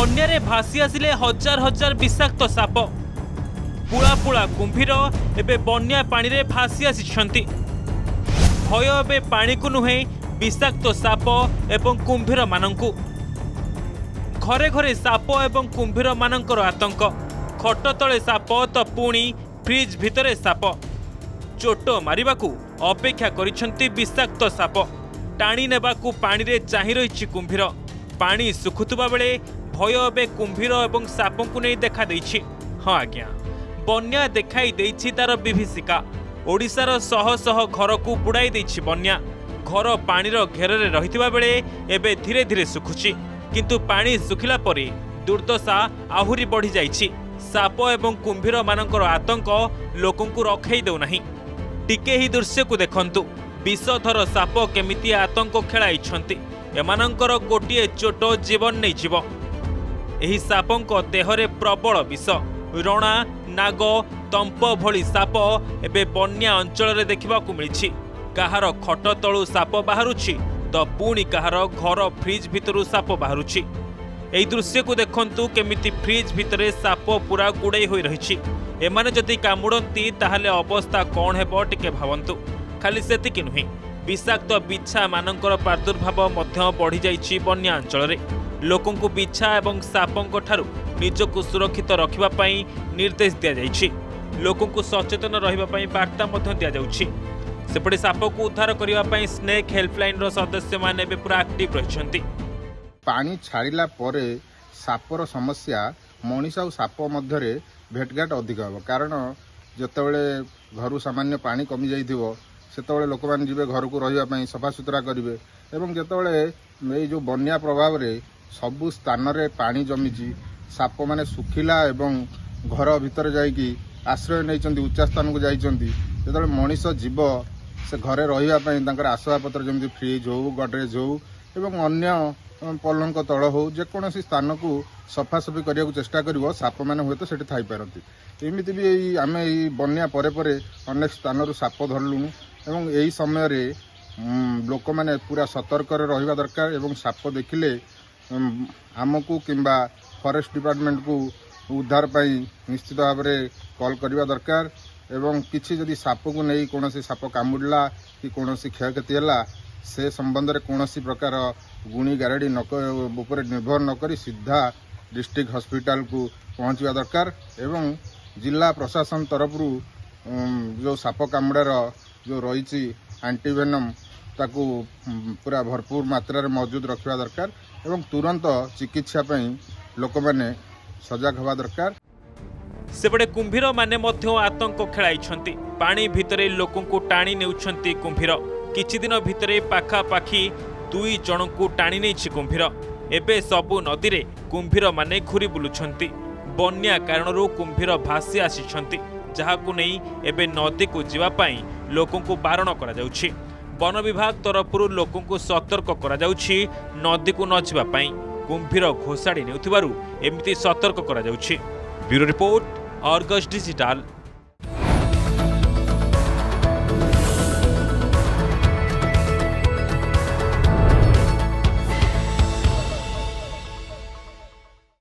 बन्यारे भासी आसिले हजार हजार विषाक्त साप पुला पुला कुंभीर एबे बन्या पानी रे भासी आसिछंती। भय एबे पानी को नुहे विषाक्त साप एवं कुंभीर मानंकु। घरे घरे साप एवं कुंभीर मानंकर आतंक। खट तले साप तो पुणी फ्रिज भितरे साप। चोट मारिबाकू अपेक्षा करिछंती विषाक्त साप। टाणी नेबाकू पानी रे चाहि रहिछि कुंभीर। पानी सुखुतुबा बेले भय एबे कुंभीर एवं सापंकु नै देखा देइछि। हाँ आज्ञा, बन्या देखाई देइछि तार विभीषिका। ओडिशार शह शह घर को बुड़ाई देइछि बन्या। घर पानीर घेରରେ रहितिबा बेले एबे धीरे धीरे सुखुछि, किंतु पानी सुखिला परे दुर्दशा आहुरी बढ़ी जाइछि। साप एवं कुंभीर मानकर आतंक लोकंकु रखै देउ नाही। टिके ही दृश्य को देखंतु। विषधर साप केमिति आतंक खेलाइछंती। एमानंकर गोटिए चोट जीवन नै जीव। एही सापंक देहरे प्रबल विष। रणा, नाग, तंप भली साप एबे बन्या अंचल रे देखिबाकू मिलिछि। काहार खट तळु साप बाहरुछि तो पुणी काहार घर फ्रिज भितरु साप बाहरुछि। एही दृश्य को देखंतु केमिति फ्रिज भितरे साप पूरा गुड़ाई होई रहिछि। एमाने जदि कामुड़ंती ताहाले अवस्था कोन हेबो टिके भावंतु। खाली सेतिकि नुहे, विषाक्त बिछा मानकर प्रादुर्भाव मध्य बढ़ी जाइछि बन्या अंचल रे। लोकंकु बिछा एवं सापंक ठारू निजको सुरक्षित रखिबा पई निर्देश दिया जाइछि। लोकंकु सचेतन रहिबा पई वार्ता मध्य दिया जाउछि। सेपटे साप को उद्धार करिबा पई स्नेक हेल्पलाइन रो सदस्य माने बे पूरा एक्टिव रहिछंती। पानी छाड़िला परे सापर समस्या मनीष और साप मध्य भेटघाट अधिक हम। कारण जितेबले घर सामान्य पानी कमी जाइथिबो सेतेबले लोक माने जिबे घर को रहिबा पई सफा सुतरा करिवे। एवं जितेबले ए जो बन्या प्रभाव रे सबु स्थान रे पानी जमीची, साप माने सुखिला एवं घर भितर जाइकी आश्रय नैचंती, उच्चा स्थान को जाइचंती। जेतेबले मनीष जीव से घरे रहिबा पई तांकर आसबाबपत्र जमिति फ्रिज हो, गडरेज हो एवं अन्य पलंक तल हो जेकोसी स्थान को सफासफी करने को चेष्टा कर साप मैंने हुए तो सेठी थी पारती। एमती भी आम बन्या परे परे अनेक स्थान साप धरलुणु एवं यही समय रे लोक मैंने पूरा सतर्क रहिबा दरकार। एवं साप देखिले आमको किंबा फॉरेस्ट डिपार्टमेंट को उद्धार पाई निश्चित भाव में कॉल करने दरकार। एवं किसी जदि साप को नहीं कौन साप कामुड़ला कि कौन क्षयक्षति है से संबंध में कौन प्रकार गुणी गारेडी उपर निर्भर नक सीधा डिस्ट्रिक्ट हॉस्पिटल को पहुँचवा दरकार। एवं जिला प्रशासन तरफ जो साप कामुड़ार जो रही एंटीवेनम ताकू पूरा भरपूर मात्रा रे मौजूद रखा दरकार। एवं तुरंत चिकित्सा लोक मैंने सजग हवा दरकार। सेपटे कुंभीर माने मध्य आतंक खेलाइछंती। पानी भितरे लोकंकु टाणी नेउछंती कुंभीर। किछि दिन भितरे पाखापाखि 2 जनकु टाणी नेछि कुंभीर। एबे सबु नदी रे कुंभीर माने घुरी बुलुछंती। बन्या कारणरू कुंभीर भासी आसिछंती, जहाकु नै एबे नदी को जीवा पई लोकंकु बारण करा जाउछि। वन विभाग तरफरु लोकंकु सतर्क करा जाउछि नदी को न जीवा पई। कुंभीर घोषाड़ी नेउथिबारु एमिति सतर्क करा जाउछि। Bureau report, Argus digital.